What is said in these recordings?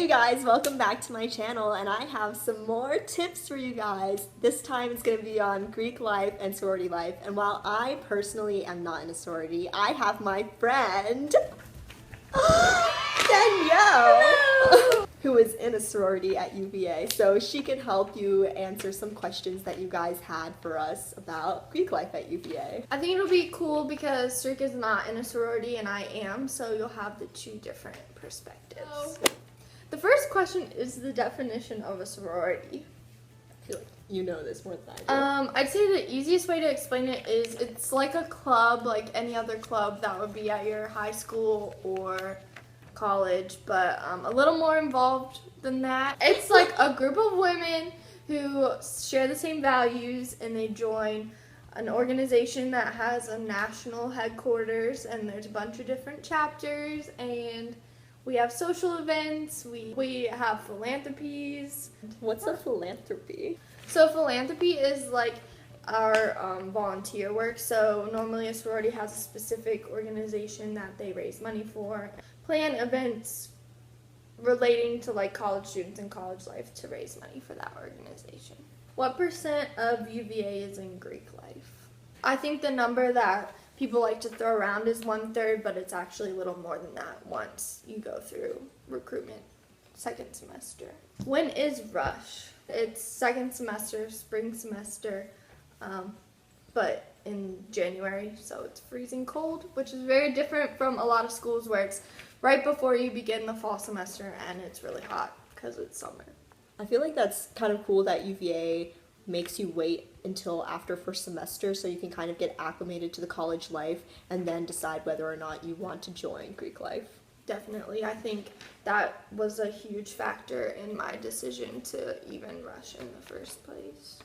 Hey you guys, welcome back to my channel, and I have some more tips for you guys. This time it's going to be on Greek life and sorority life, and while I personally am not in a sorority, I have my friend Danielle, who is in a sorority at UVA, so she can help you answer some questions that you guys had for us about Greek life at UVA. I think it'll be cool because Sarika is not in a sorority and I am, so you'll have the two different perspectives. Oh. The first question is the definition of a sorority. I feel like you know this more than I do. I'd say the easiest way to explain it is it's like a club, like any other club that would be at your high school or college, but a little more involved than that. It's like a group of women who share the same values and they join an organization that has a national headquarters, and there's a bunch of different chapters, and we have social events, we have philanthropies. What's a philanthropy? So philanthropy is like our volunteer work. So normally a sorority has a specific organization that they raise money for, plan events relating to like college students and college life to raise money for that organization. What % of UVA is in Greek life? I think the number that people like to throw around is 1/3, but it's actually a little more than that once you go through recruitment second semester. When is rush? It's second semester, spring semester, but in January, so it's freezing cold, which is very different from a lot of schools where it's right before you begin the fall semester and it's really hot because it's summer. I feel like that's kind of cool that UVA makes you wait until after first semester so you can kind of get acclimated to the college life and then decide whether or not you want to join Greek life. Definitely. I think that was a huge factor in my decision to even rush in the first place.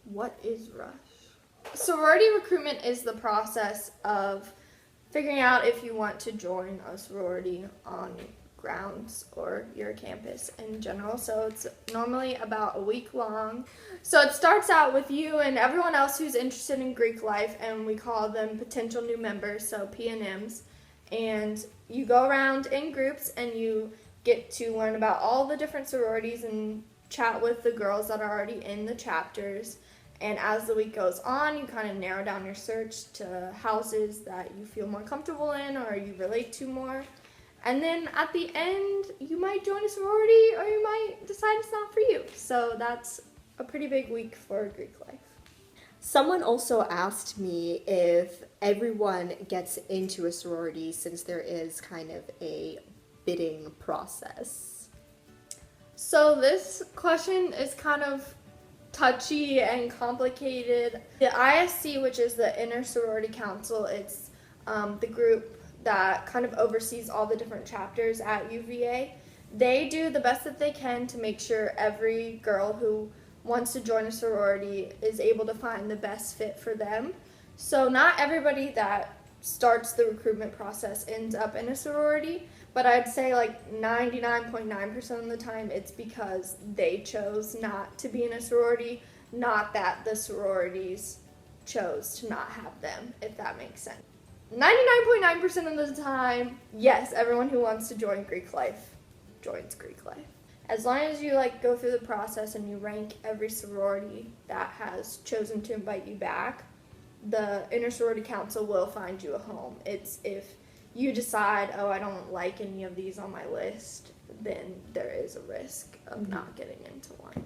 What is rush? Sorority recruitment is the process of figuring out if you want to join a sorority on grounds or your campus in general. So it's normally about a week long. So it starts out with you and everyone else who's interested in Greek life, and we call them potential new members, so P&Ms. And you go around in groups and you get to learn about all the different sororities and chat with the girls that are already in the chapters. And as the week goes on, you kind of narrow down your search to houses that you feel more comfortable in or you relate to more. And then at the end, you might join a sorority or you might decide it's not for you. So that's a pretty big week for Greek life. Someone also asked me if everyone gets into a sorority since there is kind of a bidding process. So this question is kind of touchy and complicated. The ISC, which is the Inner Sorority Council, it's the group that kind of oversees all the different chapters at UVA. They do the best that they can to make sure every girl who wants to join a sorority is able to find the best fit for them. So not everybody that starts the recruitment process ends up in a sorority, but I'd say like 99.9% of the time it's because they chose not to be in a sorority, not that the sororities chose to not have them, if that makes sense. 99.9% of the time, yes, everyone who wants to join Greek life joins Greek life. As long as you go through the process and you rank every sorority that has chosen to invite you back, the Inner Sorority Council will find you a home. It's if you decide, oh, I don't like any of these on my list, then there is a risk of not getting into one.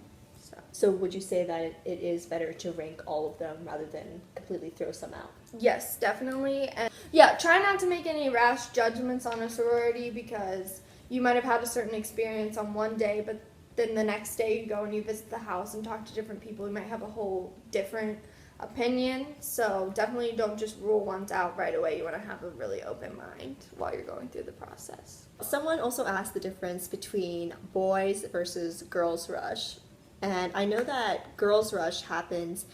So would you say that it is better to rank all of them rather than completely throw some out? Yes, definitely. And yeah, try not to make any rash judgments on a sorority because you might have had a certain experience on one day, but then the next day you go and you visit the house and talk to different people. You might have a whole different opinion. So definitely don't just rule ones out right away. You want to have a really open mind while you're going through the process. Someone also asked the difference between boys versus girls rush. And I know that girls rush happens,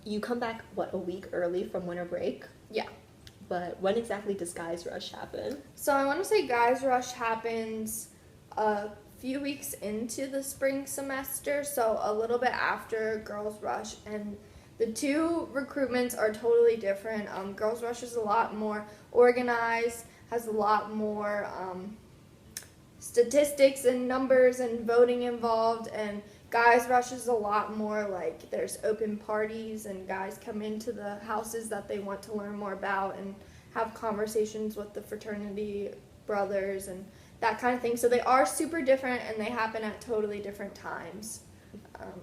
you come back, a week early from winter break? Yeah. But when exactly does guys rush happen? So I want to say guys rush happens a few weeks into the spring semester, so a little bit after girls rush, and the two recruitments are totally different. Girls rush is a lot more organized, has a lot more statistics and numbers and voting involved, and guys rush is a lot more like there's open parties and guys come into the houses that they want to learn more about and have conversations with the fraternity brothers and that kind of thing. So they are super different and they happen at totally different times.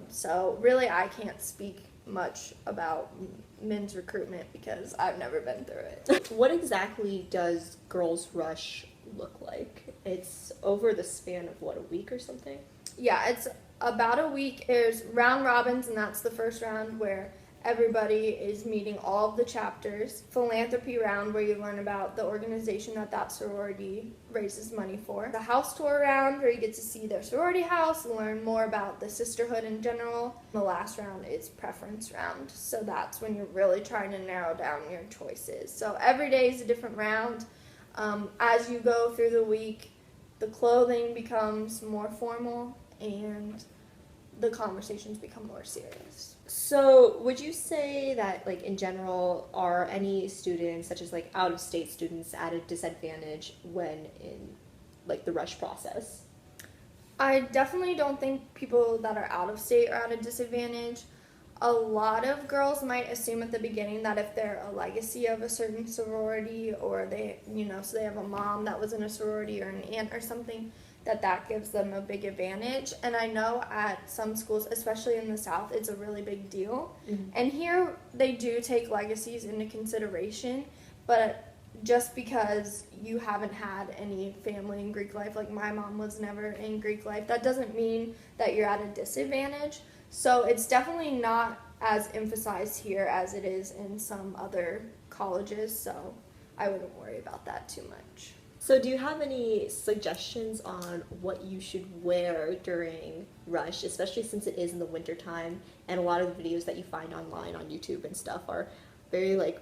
So really I can't speak much about men's recruitment because I've never been through it. What exactly does Girls Rush look like? It's over the span of what, a week or something? Yeah, it's about a week. There's round robins, and that's the first round where everybody is meeting all of the chapters. Philanthropy round, where you learn about the organization that sorority raises money for. The house tour round, where you get to see their sorority house, learn more about the sisterhood in general. The last round is preference round, so that's when you're really trying to narrow down your choices. So every day is a different round. As you go through the week, the clothing becomes more formal and the conversations become more serious. So would you say that, like, in general, are any students, such as like out-of-state students, at a disadvantage when in like the rush process? I definitely don't think people that are out of state are at a disadvantage. A lot of girls might assume at the beginning that if they're a legacy of a certain sorority, or they, so they have a mom that was in a sorority or an aunt or something, that gives them a big advantage. And I know at some schools, especially in the South, it's a really big deal. Mm-hmm. And here they do take legacies into consideration, but just because you haven't had any family in Greek life, like my mom was never in Greek life, that doesn't mean that you're at a disadvantage. So it's definitely not as emphasized here as it is in some other colleges, so I wouldn't worry about that too much. So do you have any suggestions on what you should wear during rush, especially since it is in the wintertime, and a lot of the videos that you find online on YouTube and stuff are very like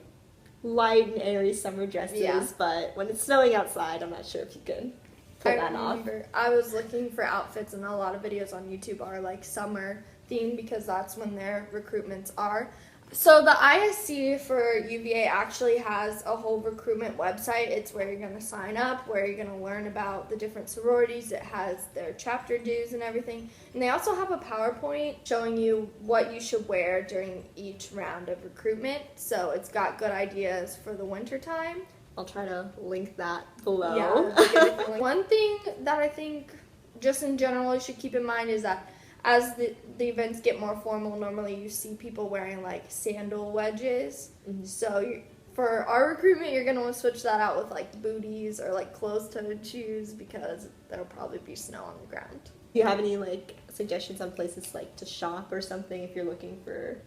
light and airy summer dresses, yeah. But when it's snowing outside, I'm not sure if you can pull that off. I was looking for outfits, and a lot of videos on YouTube are like summer themed because that's when their recruitments are. So the ISC for UVA actually has a whole recruitment website. It's where you're going to sign up, where you're going to learn about the different sororities. It has their chapter dues and everything. And they also have a PowerPoint showing you what you should wear during each round of recruitment. So it's got good ideas for the winter time. I'll try to link that below. Yeah. One thing that I think just in general you should keep in mind is that as the events get more formal, normally you see people wearing like sandal wedges. Mm-hmm. So for our recruitment, you're going to want to switch that out with like booties or like closed-toed shoes because there'll probably be snow on the ground. Do you have any like suggestions on places like to shop or something if you're looking for?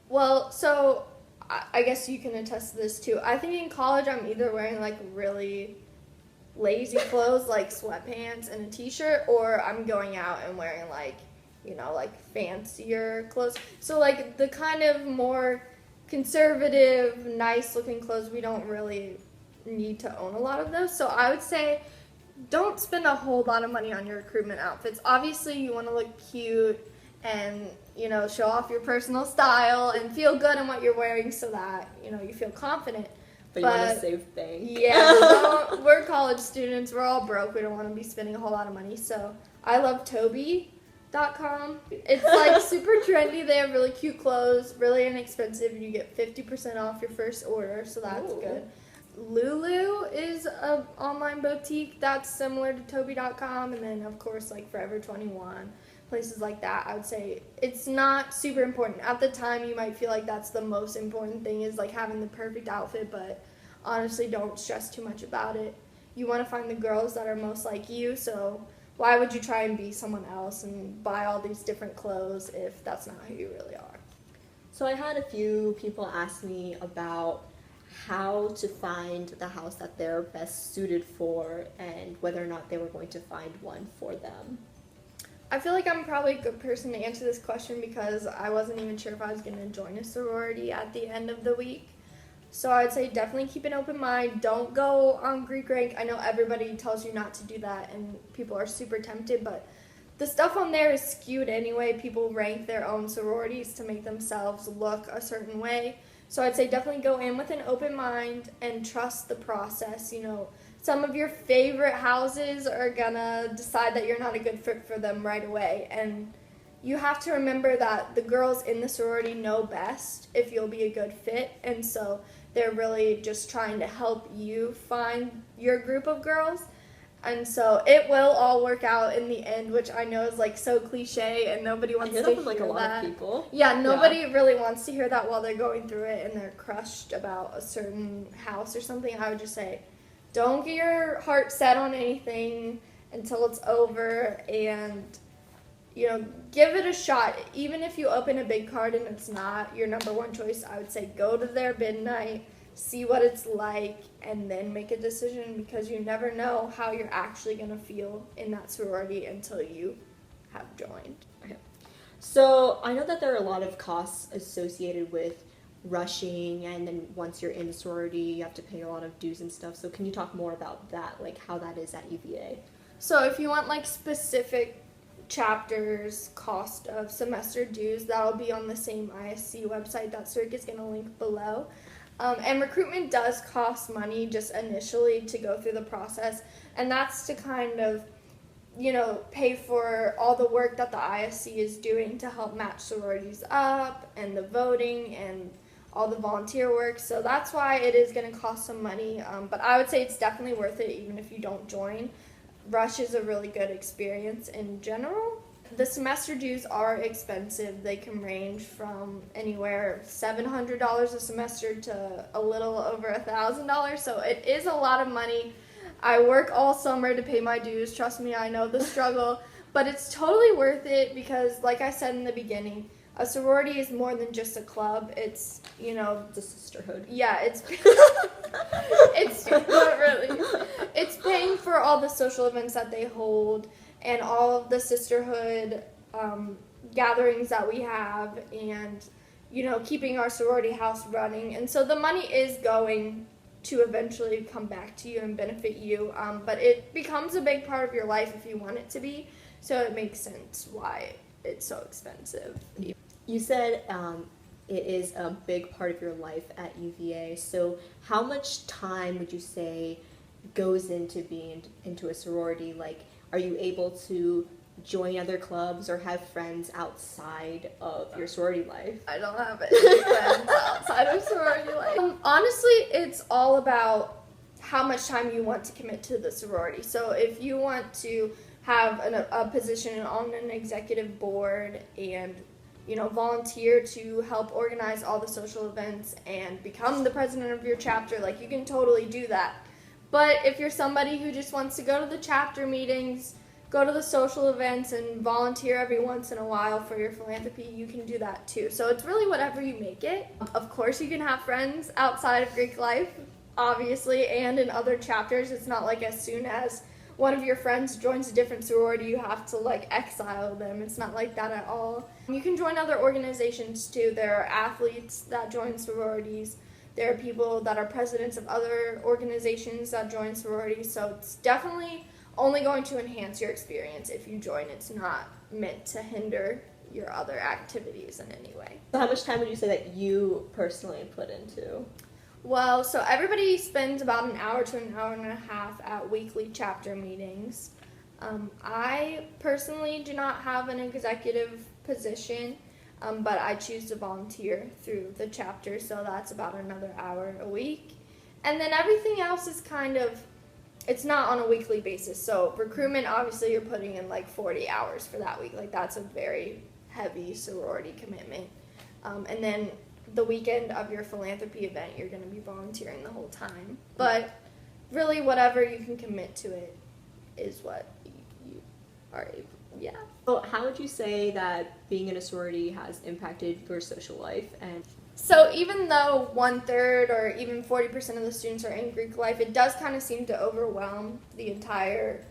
Well, so I guess you can attest to this too. I think in college I'm either wearing like really lazy clothes like sweatpants and a t-shirt, or I'm going out and wearing like fancier clothes. So like the kind of more conservative, nice looking clothes, we don't really need to own a lot of those. So I would say don't spend a whole lot of money on your recruitment outfits. Obviously you want to look cute and, show off your personal style and feel good in what you're wearing so that, you feel confident. But you want to save things. Yeah, we're college students. We're all broke. We don't want to be spending a whole lot of money. So I love Toby.com. It's like super trendy. They have really cute clothes, really inexpensive, and you get 50% off your first order, so that's good. Lulu is an online boutique that's similar to Toby.com, and then of course like Forever 21, places like that. I would say it's not super important. At the time you might feel like that's the most important thing is like having the perfect outfit, but honestly don't stress too much about it. You want to find the girls that are most like you, so why would you try and be someone else and buy all these different clothes if that's not who you really are? So I had a few people ask me about how to find the house that they're best suited for and whether or not they were going to find one for them. I feel like I'm probably a good person to answer this question because I wasn't even sure if I was going to join a sorority at the end of the week. So I'd say definitely keep an open mind. Don't go on Greek Rank. I know everybody tells you not to do that and people are super tempted, but the stuff on there is skewed anyway. People rank their own sororities to make themselves look a certain way. So I'd say definitely go in with an open mind and trust the process. some of your favorite houses are gonna decide that you're not a good fit for them right away. And you have to remember that the girls in the sorority know best if you'll be a good fit, and so they're really just trying to help you find your group of girls. And so it will all work out in the end, which I know is like so cliche and nobody wants to hear from like a lot of people. Yeah, nobody really wants to hear that while they're going through it and they're crushed about a certain house or something. I would just say, don't get your heart set on anything until it's over, and give it a shot. Even if you open a big card and it's not your number one choice, I would say go to their midnight, see what it's like, and then make a decision, because you never know how you're actually going to feel in that sorority until you have joined. Okay. So I know that there are a lot of costs associated with rushing, and then once you're in the sorority, you have to pay a lot of dues and stuff. So can you talk more about that, like how that is at UVA? So if you want like specific chapters, cost of semester dues, that'll be on the same ISC website that Cirque is going to link below. And recruitment does cost money just initially to go through the process, and that's to kind of, pay for all the work that the ISC is doing to help match sororities up, and the voting and all the volunteer work. So that's why it is going to cost some money, but I would say it's definitely worth it even if you don't join. Rush is a really good experience in general. The semester dues are expensive. They can range from anywhere $700 a semester to a little over $1,000, so it is a lot of money. I work all summer to pay my dues. Trust me, I know the struggle, but it's totally worth it because, like I said in the beginning, a sorority is more than just a club. It's, It's a sisterhood. Yeah, it's not really. It's paying for all the social events that they hold and all of the sisterhood gatherings that we have, and keeping our sorority house running. And so the money is going to eventually come back to you and benefit you, but it becomes a big part of your life if you want it to be, so it makes sense why it's so expensive. You said it is a big part of your life at UVA, so how much time would you say goes into being into a sorority? Like, are you able to join other clubs or have friends outside of your sorority life? I don't have any friends outside of sorority life. Honestly, it's all about how much time you want to commit to the sorority. So if you want to have a position on an executive board and volunteer to help organize all the social events and become the president of your chapter, like, you can totally do that. But if you're somebody who just wants to go to the chapter meetings, go to the social events, and volunteer every once in a while for your philanthropy, you can do that too. So it's really whatever you make it. Of course, you can have friends outside of GreekLife, obviously, and in other chapters. It's not like as soon as one of your friends joins a different sorority, you have to exile them. It's not like that at all. You can join other organizations too. There are athletes that join sororities. There are people that are presidents of other organizations that join sororities. So it's definitely only going to enhance your experience if you join. It's not meant to hinder your other activities in any way. So how much time would you say that you personally put into? Well, so everybody spends about an hour to an hour and a half at weekly chapter meetings. I personally do not have an executive position, but I choose to volunteer through the chapter, so that's about another hour a week. And then everything else is it's not on a weekly basis. So recruitment, obviously, you're putting in 40 hours for that week. That's a very heavy sorority commitment. And then the weekend of your philanthropy event, you're going to be volunteering the whole time. But really, whatever you can commit to it is what you are able. Yeah. Well, how would you say that being in a sorority has impacted your social life? And so even though 1/3 or even 40% of the students are in GreekLife, it does kind of seem to overwhelm the entire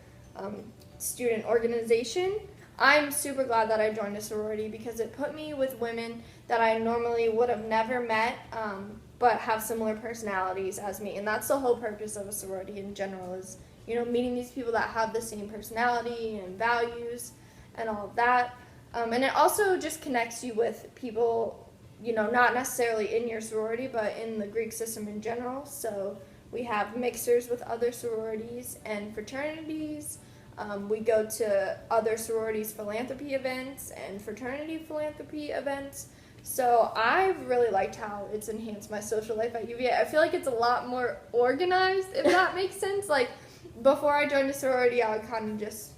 student organization. I'm super glad that I joined a sorority because it put me with women that I normally would have never met, but have similar personalities as me. And that's the whole purpose of a sorority in general, is meeting these people that have the same personality and values and all of that. And it also just connects you with people, not necessarily in your sorority, but in the Greek system in general. So We have mixers with other sororities and fraternities. We go to other sororities' philanthropy events and fraternity philanthropy events. So I've really liked how it's enhanced my social life at UVA. I feel like it's a lot more organized, if that makes sense. Like, before I joined a sorority, I would kind of just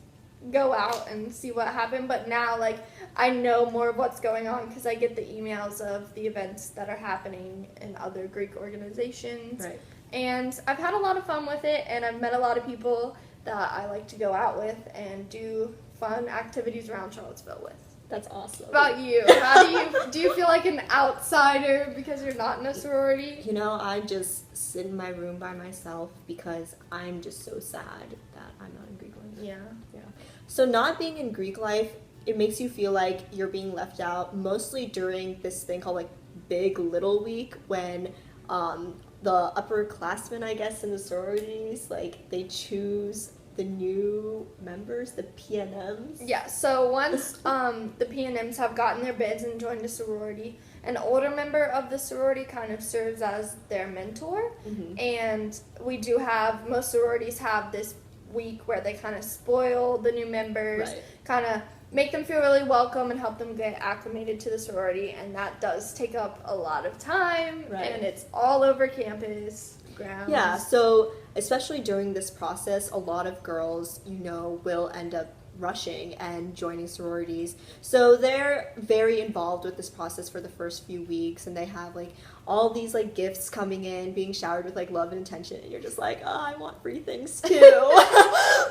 go out and see what happened. But now, like, I know more of what's going on because I get the emails of the events that are happening in other Greek organizations. Right. And I've had a lot of fun with it, and I've met a lot of people that I like to go out with and do fun activities around Charlottesville with. That's awesome. What about you? How do you feel like an outsider because you're not in a sorority? You know, I just sit in my room by myself because I'm just so sad that I'm not in Greek life. Yeah. So not being in Greek life, it makes you feel like you're being left out, mostly during this thing called like Big Little Week, when the upperclassmen, I guess, in the sororities, like, they choose the new members, the PNMs. Yeah, so once the PNMs have gotten their bids and joined a sorority, an older member of the sorority kind of serves as their mentor. Mm-hmm. And we do have, most sororities have this week where they kind of spoil the new members, Right. kind of make them feel really welcome and help them get acclimated to the sorority, and that does take up a lot of time, Right. and it's all over campus grounds. Yeah, so especially during this process, a lot of girls, you know, will end up rushing and joining sororities. So they're very involved with this process for the first few weeks, and they have like all these like gifts coming in, being showered with like love and attention, and you're just like, oh, I want free things too.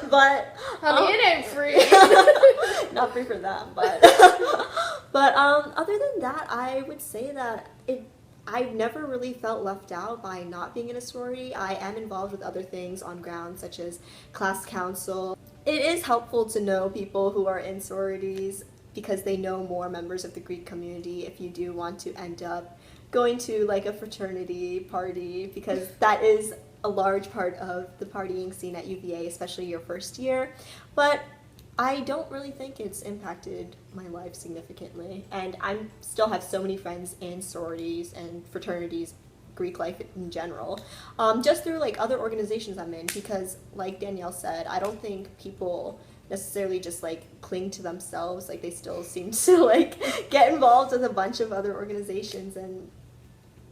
But Honey, it ain't free. not free for them, but other than that, I would say that I've never really felt left out by not being in a sorority. I am involved with other things on grounds such as class council. It is helpful to know people who are in sororities because they know more members of the Greek community if you do want to end up going to like a fraternity party, because that is a large part of the partying scene at UVA, especially your first year. But I don't really think it's impacted my life significantly, and I still have so many friends in sororities and fraternities, Greek life in general, just through like other organizations I'm in, because like Danielle said, I don't think people necessarily just like cling to themselves. Like, they still seem to like get involved with a bunch of other organizations, and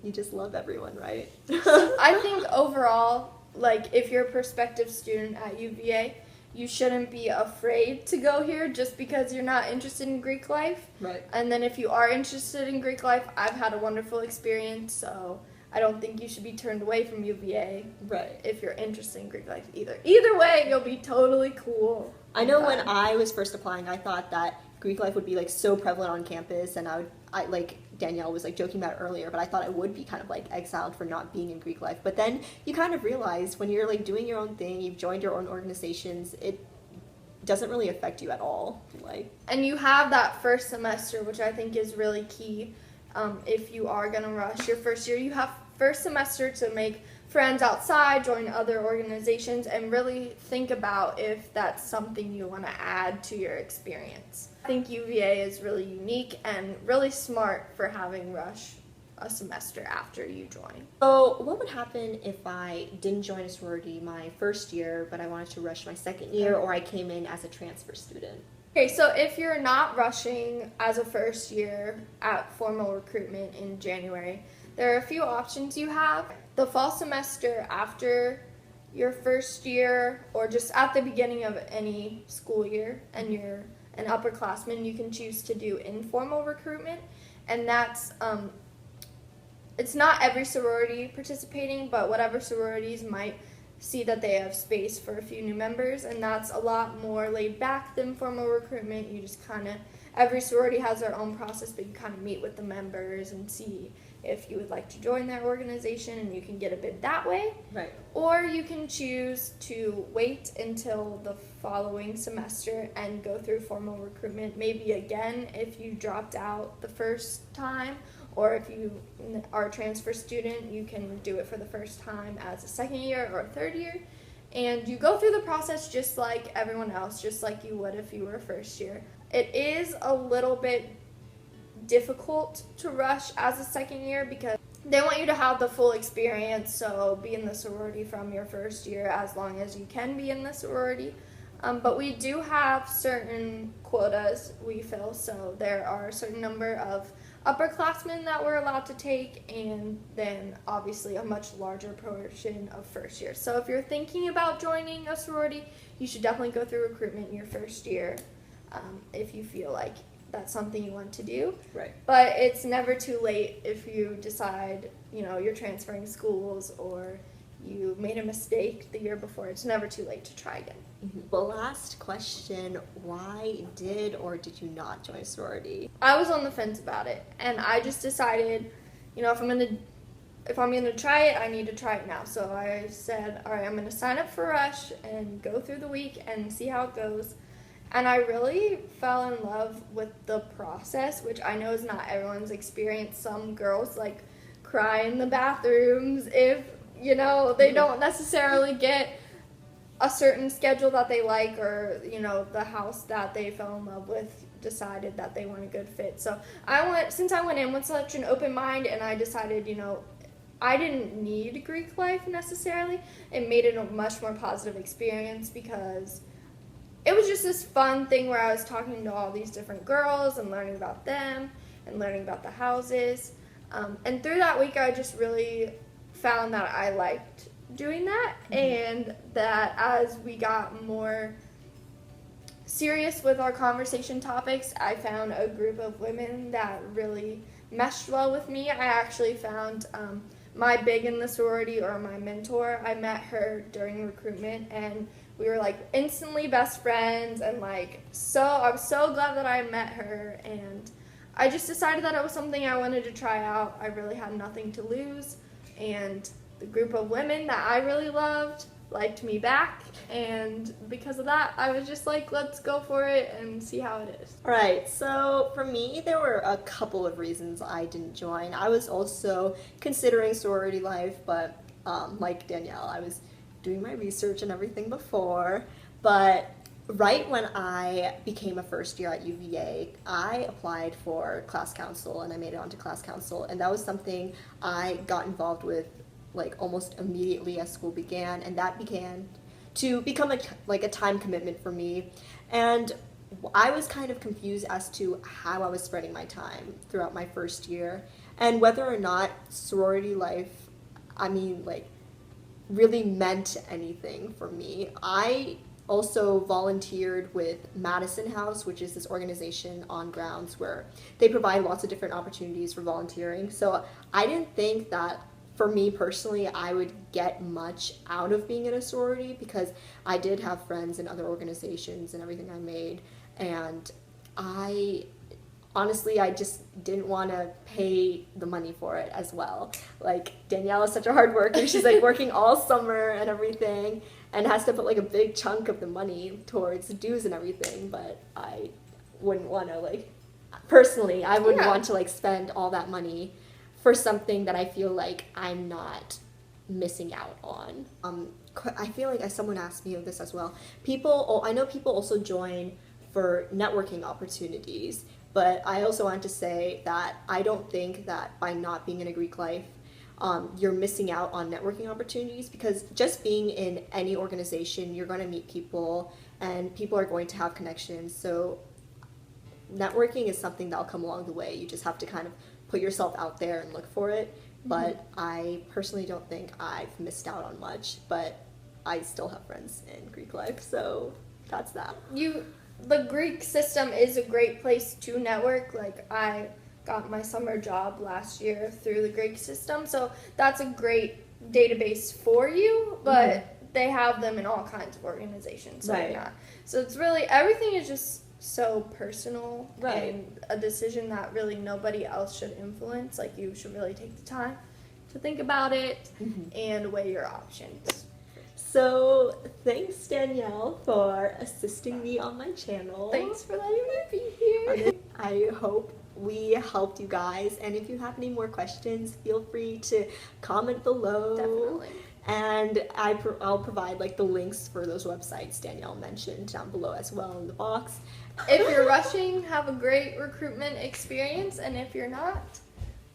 you just love everyone, right? I think overall, like, if you're a prospective student at UVA, you shouldn't be afraid to go here just because you're not interested in Greek life. Right. And then if you are interested in Greek life, I've had a wonderful experience, so I don't think you should be turned away from UVA Right. if you're interested in Greek life either. Either way, you'll be totally cool. I know when I was first applying, I thought that Greek life would be like so prevalent on campus, and I like Danielle was like joking about it earlier, but I thought I would be kind of like exiled for not being in Greek life. But then you kind of realize when you're like doing your own thing, you've joined your own organizations, it doesn't really affect you at all. Like, and you have that first semester, which I think is really key. If you are gonna rush your first year, you have first semester to make friends outside, join other organizations, and really think about if that's something you want to add to your experience. I think UVA is really unique and really smart for having rush a semester after you join. so what would happen if I didn't join a sorority my first year, but I wanted to rush my second year, or I came in as a transfer student? Okay, so if you're not rushing as a first year at formal recruitment in January, there are a few options you have. The fall semester after your first year, or just at the beginning of any school year, and you're an upperclassman, you can choose to do informal recruitment, and that's it's not every sorority participating, but whatever sororities might see that they have space for a few new members, and that's a lot more laid back than formal recruitment. You just kind of, every sorority has their own process, but you kind of meet with the members and see if you would like to join their organization, and you can get a bid that way. Right. Or you can choose to wait until the following semester and go through formal recruitment, maybe again if you dropped out the first time, or if you are a transfer student, you can do it for the first time as a second year or a third year. And you go through the process just like everyone else, just like you would if you were a first year. It is a little bit difficult to rush as a second year because they want you to have the full experience, so be in the sorority from your first year as long as you can be in the sorority. But we do have certain quotas we fill, so there are a certain number of upperclassmen that we're allowed to take, and then obviously a much larger portion of first year. So if you're thinking about joining a sorority, you should definitely go through recruitment in your first year if you feel like that's something you want to do. Right. But it's never too late if you decide, you're transferring schools or you made a mistake the year before. It's never too late to try again. Well, last question, why did or did you not join a sorority? I was on the fence about it, and I just decided, if I'm gonna try it, I need to try it now. So I said, all right, I'm gonna sign up for Rush and go through the week and see how it goes. And I really fell in love with the process, which I know is not everyone's experience. Some girls cry in the bathrooms if they don't necessarily get a certain schedule that they like, or the house that they fell in love with decided that they weren't a good fit. So since I went in with such an open mind, and I decided I didn't need GreekLife necessarily, it made it a much more positive experience because it was just this fun thing where I was talking to all these different girls and learning about them and learning about the houses, and through that week I just really found that I liked doing that, and that as we got more serious with our conversation topics, I found a group of women that really meshed well with me. I actually found my big in the sorority, or my mentor. I met her during recruitment, and we were instantly best friends, and I'm so glad that I met her, and I just decided that it was something I wanted to try out. I really had nothing to lose, and the group of women that I really loved liked me back, and because of that, I was just let's go for it and see how it is. All right, so for me, there were a couple of reasons I didn't join. I was also considering sorority life, but like Danielle, I was doing my research and everything before, but right when I became a first year at UVA, I applied for class council, and I made it onto class council, and that was something I got involved with almost immediately as school began, and that began to become a time commitment for me. And I was kind of confused as to how I was spreading my time throughout my first year, and whether or not sorority life, really meant anything for me. I also volunteered with Madison House, which is this organization on grounds where they provide lots of different opportunities for volunteering. So I didn't think that, for me personally, I would get much out of being in a sorority, because I did have friends in other organizations and everything I made, and I just didn't want to pay the money for it as well. Danielle is such a hard worker. She's working all summer and everything, and has to put a big chunk of the money towards dues and everything, but I wouldn't want to personally, I wouldn't want to spend all that money for something that I feel I'm not missing out on. I feel as someone asked me of this as well. I know people also join for networking opportunities, but I also want to say that I don't think that by not being in a Greek life, you're missing out on networking opportunities, because just being in any organization, you're going to meet people, and people are going to have connections. So networking is something that'll come along the way. You just have to kind of put yourself out there and look for it. But I personally don't think I've missed out on much, but I still have friends in Greek life, so that's that. The Greek system is a great place to network. I got my summer job last year through the Greek system, so that's a great database for you, but they have them in all kinds of organizations. So it's really, everything is just so personal, and a decision that really nobody else should influence. You should really take the time to think about it and weigh your options. So thanks, Danielle, for assisting me on my channel. Thanks for letting me be here. I hope we helped you guys, and if you have any more questions, feel free to comment below. Definitely. And I'll provide the links for those websites Danielle mentioned down below as well in the box. If you're rushing, have a great recruitment experience, and if you're not,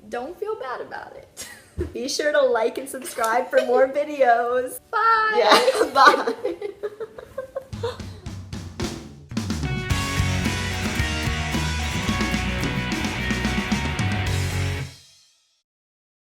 don't feel bad about it. Be sure to like and subscribe for more videos. Bye! Yeah, bye!